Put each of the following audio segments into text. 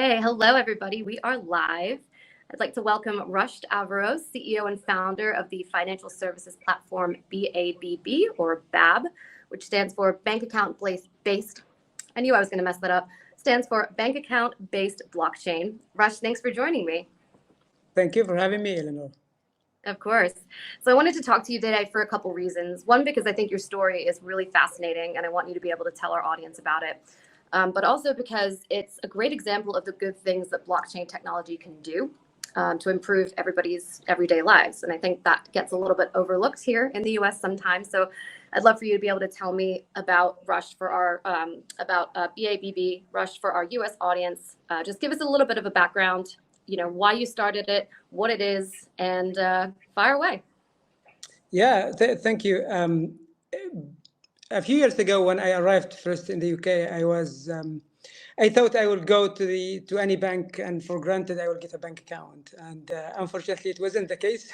Hey, hello everybody. We are live. I'd like to welcome Rushd Averroës, CEO and founder of the financial services platform BABB or BAB, which stands for Bank Account Based. I knew I was going to mess that up. Stands for Bank Account Based Blockchain. Rushd, thanks for joining me. Thank you for having me, Eleanor. Of course. So I wanted to talk to you today for a couple reasons. One, because I think your story is really fascinating and I want you to be able to tell our audience about it. But also because it's a great example of the good things that blockchain technology can do to improve everybody's everyday lives. And I think that gets a little bit overlooked here in the US sometimes. So I'd love for you to be able to tell me about Rushd for our, BABB, Rushd for our US audience. Just give us a little bit of a background, why you started it, what it is, and fire away. Yeah, thank you. A few years ago, when I arrived first in the UK, I thought I would go to any bank, and for granted I will get a bank account. And unfortunately, it wasn't the case.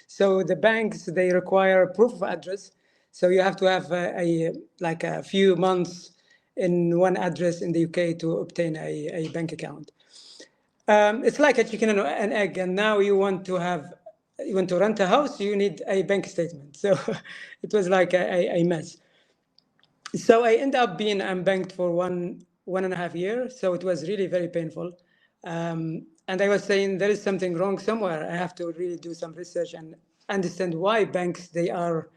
So the banks, they require proof of address. So you have to have a few months in one address in the UK to obtain a bank account. It's like a chicken and an egg, and now you want to rent a house, you need a bank statement. So it was like a mess. So I ended up being unbanked for one and a half years. So it was really very painful. And I was saying there is something wrong somewhere. I have to really do some research and understand why banks, they are,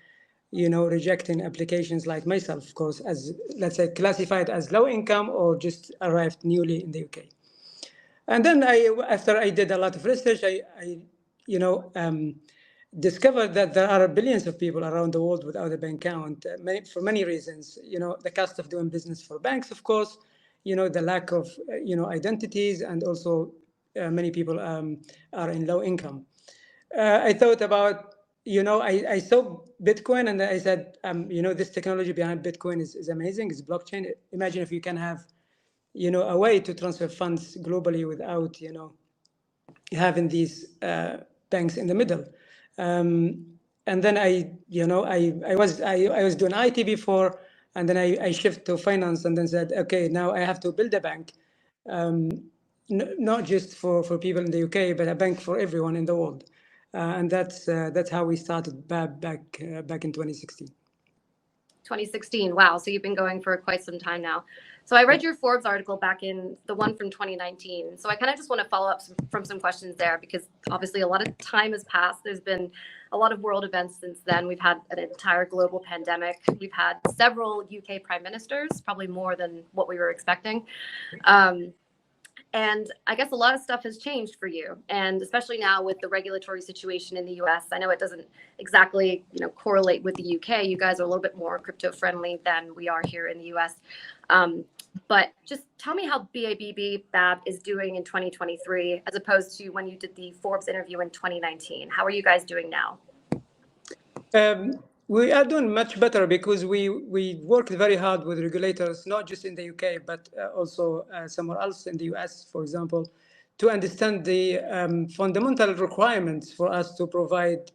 rejecting applications like myself, of course, as, let's say, classified as low income or just arrived newly in the UK. And then after I did a lot of research, I discovered that there are billions of people around the world without a bank account, for many reasons. The cost of doing business for banks, of course, the lack of, identities, and also many people are in low income. I thought about, I saw Bitcoin and I said, this technology behind Bitcoin is amazing. It's blockchain. Imagine if you can have, a way to transfer funds globally without, having these banks in the middle. And then I was doing IT before, and then I shifted to finance, and then said, okay, now I have to build a bank, not just for people in the UK, but a bank for everyone in the world. And that's how we started Babb back in 2016. 2016. Wow. So you've been going for quite some time now. So I read your Forbes article back in the one from 2019. So I kind of just want to follow up from some questions there, because obviously a lot of time has passed. There's been a lot of world events since then. We've had an entire global pandemic. We've had several UK prime ministers, probably more than what we were expecting. And I guess a lot of stuff has changed for you, and especially now with the regulatory situation in the US. I know it doesn't exactly, correlate with the UK. You guys are a little bit more crypto friendly than we are here in the US. But just tell me how BABB is doing in 2023, as opposed to when you did the Forbes interview in 2019. How are you guys doing now? We are doing much better because we worked very hard with regulators, not just in the UK, but also somewhere else in the US, for example, to understand the fundamental requirements for us to provide,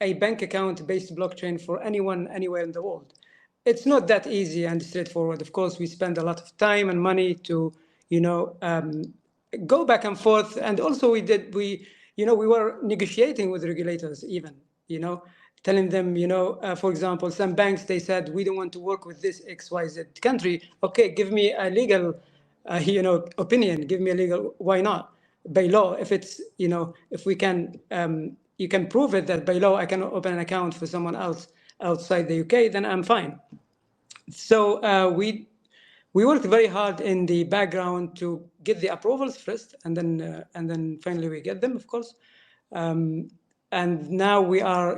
a bank account-based blockchain for anyone, anywhere in the world. It's not that easy and straightforward. Of course, we spend a lot of time and money to, go back and forth. And also we were negotiating with regulators even, telling them, for example, some banks, they said, we don't want to work with this XYZ country. Okay, give me a legal, opinion. Give me a legal, why not? By law, if it's, if we can, you can prove it that by law, I can open an account for someone else outside the UK, then I'm fine. So we worked very hard in the background to get the approvals first, and then finally we get them, of course. And now we are,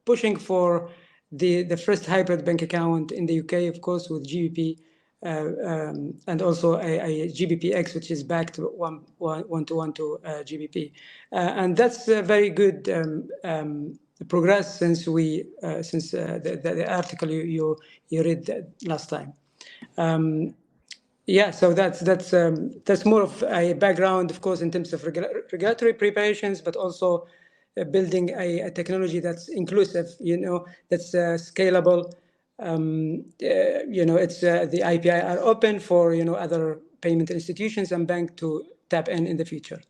pushing for the first hybrid bank account in the UK, of course, with GBP, and also a GBPX, which is backed one-to-one to GBP. And that's a very good progress since the article you read last time. Yeah, so that's more of a background, of course, in terms of regulatory preparations, but also building a technology that's inclusive, that's scalable. It's the API are open for other payment institutions and bank to tap in the future.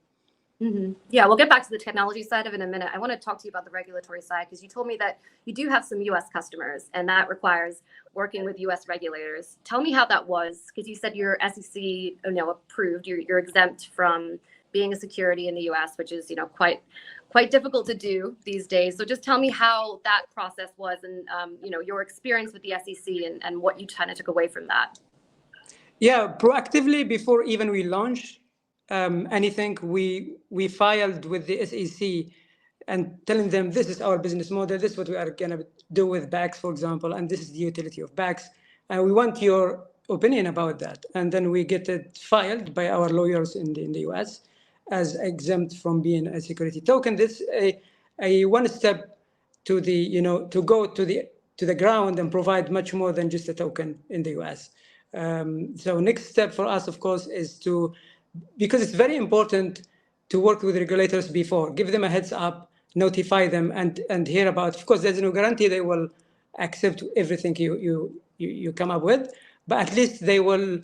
Mm-hmm. Yeah, we'll get back to the technology side of it in a minute. I want to talk to you about the regulatory side because you told me that you do have some U.S. customers, and that requires working with U.S. regulators. Tell me how that was, because you said you're SEC, approved. You're exempt from being a security in the U.S., which is quite difficult to do these days. So just tell me how that process was, and your experience with the SEC and what you kind of took away from that. Yeah, proactively before even we launched anything, we filed with the SEC and telling them this is our business model, this is what we are going to do with BACS, for example, and this is the utility of BACS. And we want your opinion about that. And then we get it filed by our lawyers in the US as exempt from being a security token. This is a one step to the, to go to the ground and provide much more than just a token in the US. So next step for us, of course, is because it's very important to work with regulators before, give them a heads up, notify them, and hear about. Of course, there's no guarantee they will accept everything you come up with, but at least they will,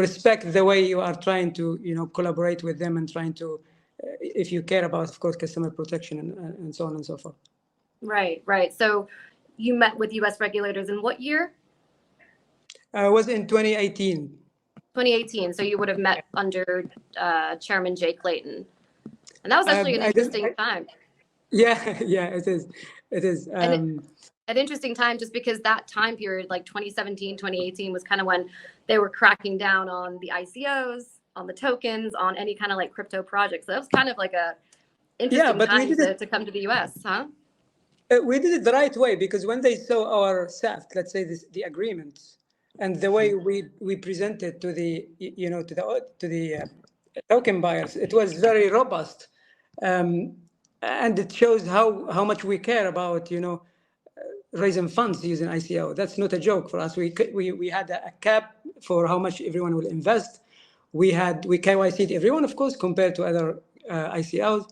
respect the way you are trying to, collaborate with them and trying to, if you care about, of course, customer protection and so on and so forth. Right. So you met with U.S. regulators in what year? It was in 2018. 2018. So you would have met under Chairman Jay Clayton. And that was actually an interesting time. Yeah, it is. An interesting time just because that time period, like 2017, 2018, was kind of when they were cracking down on the ICOs, on the tokens, on any kind of like crypto projects. So that was kind of like a interesting time to come to the US, huh? We did it the right way because when they saw our SAFT, let's say the agreements, and the way we presented to the token buyers, it was very robust, and it shows how much we care about raising funds using ICO. That's not a joke for us. We had a cap for how much everyone will invest. We KYC'd everyone, of course, compared to other ICOs.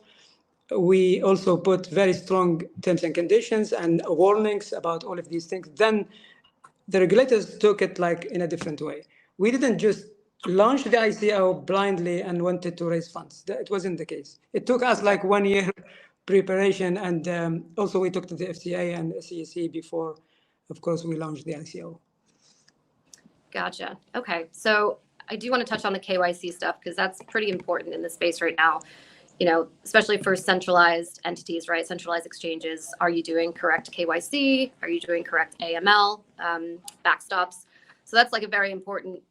We also put very strong terms and conditions and warnings about all of these things. Then the regulators took it like in a different way. We didn't just launch the ICO blindly and wanted to raise funds. It wasn't the case. It took us like 1 year preparation, and also we talked to the FCA and SEC before, of course, we launched the ICO. Gotcha. Okay, so I do want to touch on the KYC stuff because that's pretty important in the space right now. Especially for centralized entities, right? Centralized exchanges. Are you doing correct KYC? Are you doing correct AML backstops? So that's like a very important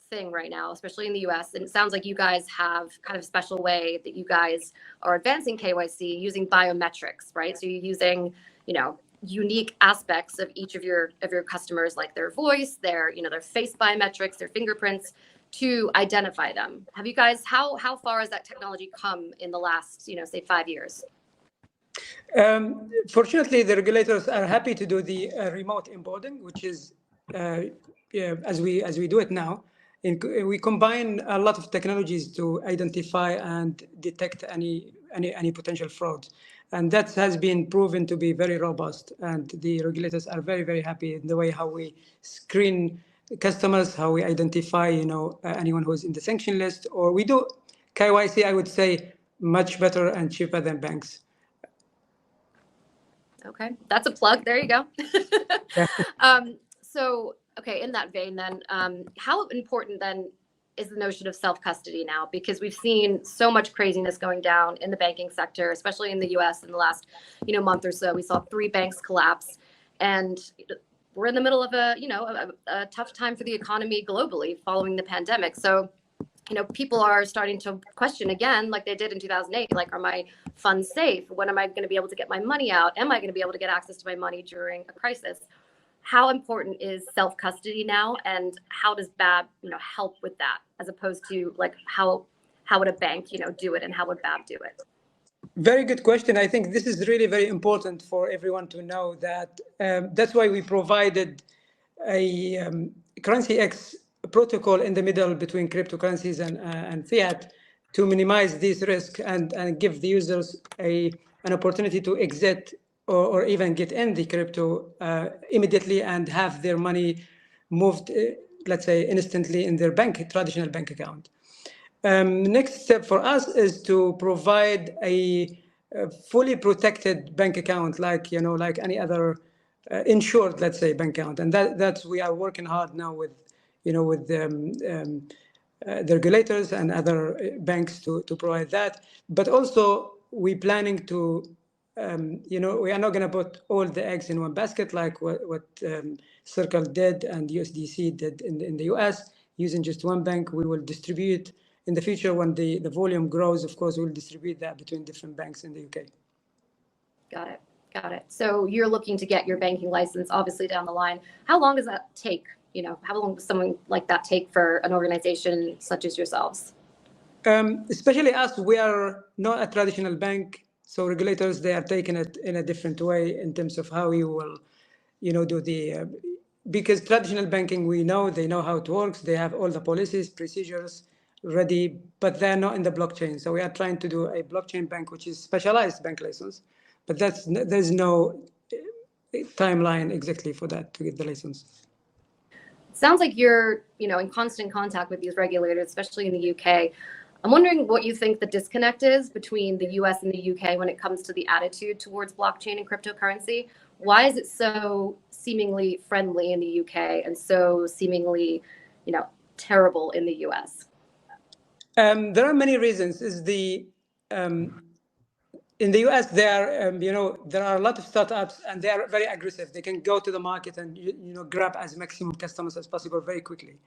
thing right now, especially in the US. And it sounds like you guys have kind of a special way that you guys are advancing KYC using biometrics, right? So you're using, unique aspects of each of your customers, like their voice, their face biometrics, their fingerprints, to identify them. Have you guys, how far has that technology come in the last, say 5 years? Fortunately, the regulators are happy to do the remote onboarding, which is as we do it now. We combine a lot of technologies to identify and detect any potential fraud, and that has been proven to be very robust. And the regulators are very, very happy in the way how we screen customers, how we identify, anyone who's in the sanction list, or we do KYC, I would say, much better and cheaper than banks. Okay, that's a plug. There you go. So, okay, in that vein then, how important then is the notion of self-custody now? Because we've seen so much craziness going down in the banking sector, especially in the US in the last, month or so. We saw 3 banks collapse, and we're in the middle of a tough time for the economy globally following the pandemic. So, people are starting to question again, like they did in 2008, like, are my funds safe? When am I going to be able to get my money out? Am I going to be able to get access to my money during a crisis? How important is self-custody now? And how does Babb, help with that, as opposed to like how would a bank, do it, and how would Babb do it? Very good question. I think this is really very important for everyone to know that. That's why we provided a currency X protocol in the middle between cryptocurrencies and fiat to minimize this risk and give the users an opportunity to exit or even get in the crypto immediately and have their money moved let's say, instantly in their traditional bank account. Next step for us is to provide a fully protected bank account, like like any other insured, let's say, bank account, and that's we are working hard now with with the regulators and other banks to provide that. But also we planning to we are not going to put all the eggs in one basket like what Circle did and USDC did in the US. Using just one bank, we will distribute in the future when the volume grows. Of course, we'll distribute that between different banks in the UK. Got it. Got it. So you're looking to get your banking license, obviously, down the line. How long does that take? How long does something like that take for an organization such as yourselves? Especially us, we are not a traditional bank, so regulators, they are taking it in a different way in terms of how you will, do the, because traditional banking, they know how it works. They have all the policies, procedures ready, but they're not in the blockchain. So we are trying to do a blockchain bank, which is specialized bank license, but there's no timeline exactly for that to get the license. Sounds like you're, in constant contact with these regulators, especially in the UK. I'm wondering what you think the disconnect is between the US and the UK when it comes to the attitude towards blockchain and cryptocurrency. Why is it so seemingly friendly in the UK and so seemingly, terrible in the US? There are many reasons. In the US, there are a lot of startups, and they are very aggressive. They can go to the market and grab as maximum customers as possible very quickly,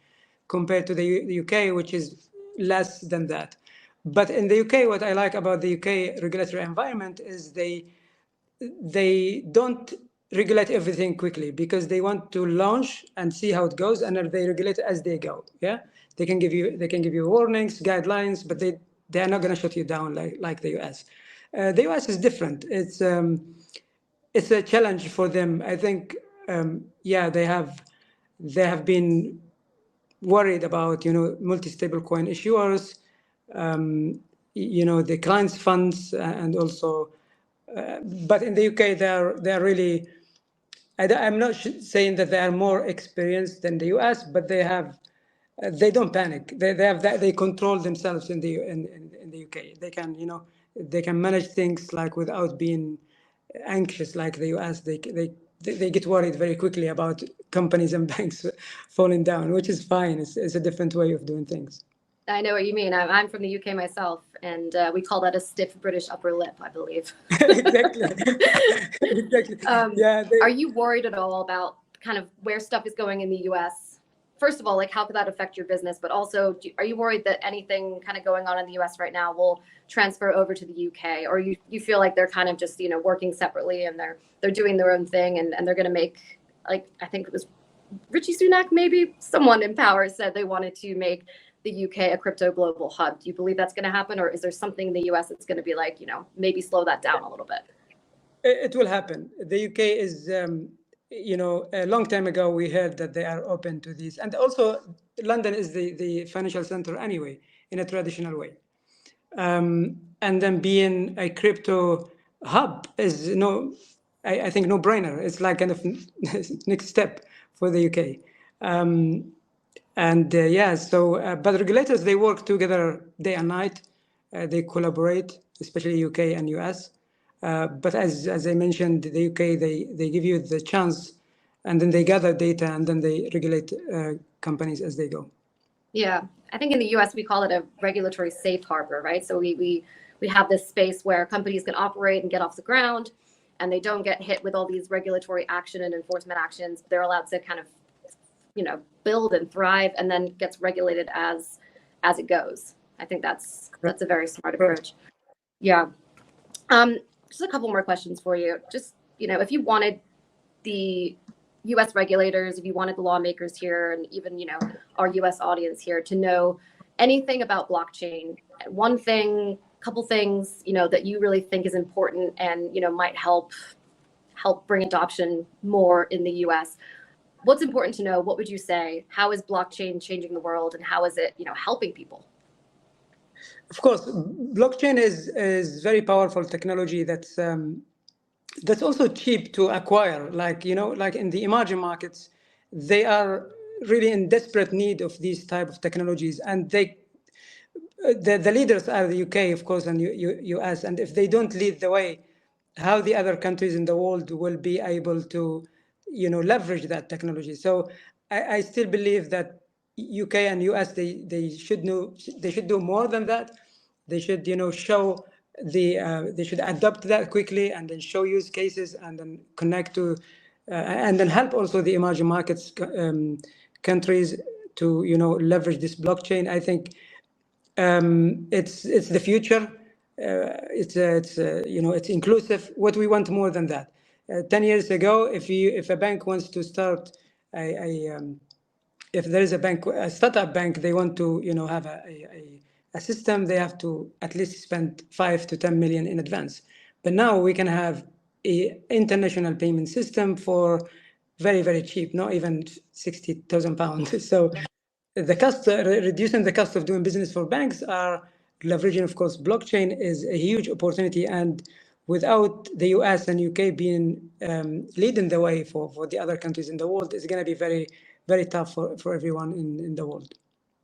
compared to the UK, which is less than that. But in the UK, what I like about the UK regulatory environment is they don't regulate everything quickly, because they want to launch and see how it goes, and they regulate as they go. Yeah, they can give you warnings, guidelines, but they are not going to shut you down like the US. The US is different. It's a challenge for them. I think they have been worried about multi-stable coin issuers, the clients' funds, and also. But in the UK, they're really. I'm not saying that they are more experienced than the US, but they don't panic. They have that. They control themselves in the UK. They can manage things like without being anxious like the US. They get worried very quickly about companies and banks falling down, which is fine. It's a different way of doing things. I know what you mean. I'm from the UK myself, and we call that a stiff British upper lip, I believe. Exactly. Exactly. Are you worried at all about kind of where stuff is going in the US? First of all, like, how could that affect your business? But also, are you worried that anything kind of going on in the US right now will transfer over to the UK? Or you feel like they're kind of just, working separately, and they're doing their own thing, and they're going to make, like, I think it was Richie Sunak, maybe someone in power said they wanted to make the UK a crypto global hub. Do you believe that's going to happen? Or is there something in the US that's going to be like, maybe slow that down a little bit? It will happen. The UK is, a long time ago, we heard that they are open to these. And also, London is the financial center anyway, in a traditional way. And then being a crypto hub is, I think, no-brainer. It's like kind of next step for the UK. But regulators, they work together day and night. They collaborate, especially UK and US. But as I mentioned, the UK, they give you the chance, and then they gather data, and then they regulate companies as they go. Yeah, I think in the US, we call it a regulatory safe harbor, right? So we have this space where companies can operate and get off the ground, and they don't get hit with all these regulatory action and enforcement actions. They're allowed to kind of build and thrive, and then gets regulated as it goes. I think that's a very smart approach. Yeah. Just a couple more questions for you. Just, if you wanted the US regulators, if you wanted the lawmakers here, and even, our US audience here to know anything about blockchain, one thing, couple things, that you really think is important and, might help bring adoption more in the US. What's important to know? What would you say? How is blockchain changing the world, and how is it, helping people? Of course, blockchain is very powerful technology that's also cheap to acquire. Like in the emerging markets, they are really in desperate need of these type of technologies, and the leaders are the UK, of course, and US. And if they don't lead the way, how the other countries in the world will be able to, leverage that technology? So I still believe that UK and US, they should do more than that. They should, show they should adopt that quickly and then show use cases and then connect to, and then help also the emerging markets countries to, leverage this blockchain. I think it's the future. It's inclusive. What we want more than that. 10 years ago, if a bank wants to start if there is a startup bank, they want to have a system, they have to at least spend 5 to 10 million in advance. But now we can have a international payment system for very, very cheap, not even 60,000 pounds. So the cost, reducing the cost of doing business for banks are leveraging, of course, blockchain is a huge opportunity. And without the US and UK being leading the way for the other countries in the world, it's going to be very, very tough for everyone in the world.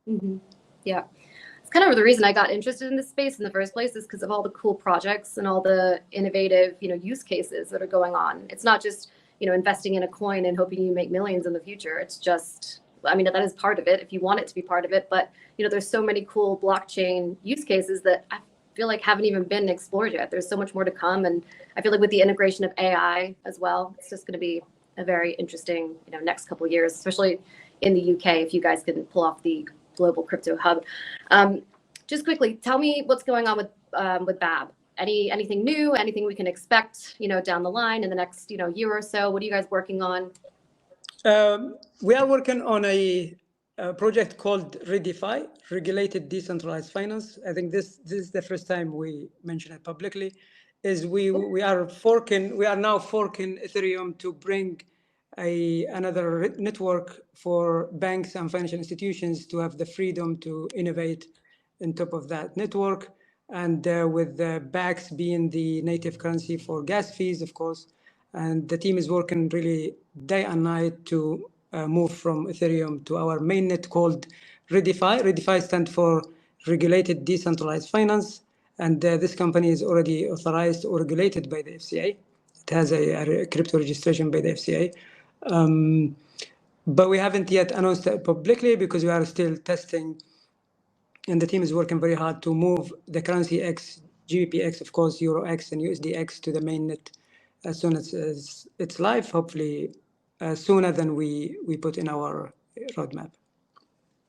Mm-hmm. Yeah. It's kind of the reason I got interested in this space in the first place, is because of all the cool projects and all the innovative, use cases that are going on. It's not just, investing in a coin and hoping you make millions in the future. It's just, that is part of it if you want it to be part of it. But, there's so many cool blockchain use cases that I feel like haven't even been explored yet. There's so much more to come. And I feel like with the integration of AI as well, it's just going to be a very interesting, next couple of years, especially in the UK, if you guys can pull off the global crypto hub. Just quickly, tell me what's going on with Babb. Anything new? Anything we can expect, down the line in the next, year or so? What are you guys working on? We are working on a project called ReDeFi, Regulated Decentralized Finance. I think this is the first time we mention it publicly. We are now forking Ethereum to bring another network for banks and financial institutions to have the freedom to innovate on top of that network. And with the BACS being the native currency for gas fees, of course. And the team is working really day and night to move from Ethereum to our mainnet called ReDeFi. ReDeFi stands for Regulated Decentralized Finance. And this company is already authorized or regulated by the FCA. It has a crypto registration by the FCA. But we haven't yet announced it publicly because we are still testing. And the team is working very hard to move the currency X, GBPX, of course, Euro X and USDX to the mainnet as soon as it's live, hopefully sooner than we put in our roadmap.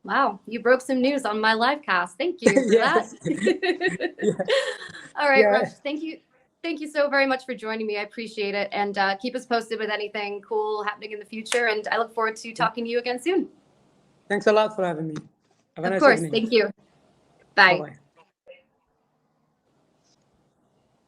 Wow, you broke some news on my live cast. Thank you for that. All right, Rushd, thank you. Thank you so very much for joining me. I appreciate it. And keep us posted with anything cool happening in the future. And I look forward to talking to you again soon. Thanks a lot for having me. Have a nice evening. Of course. Evening. Thank you. Bye. Bye-bye.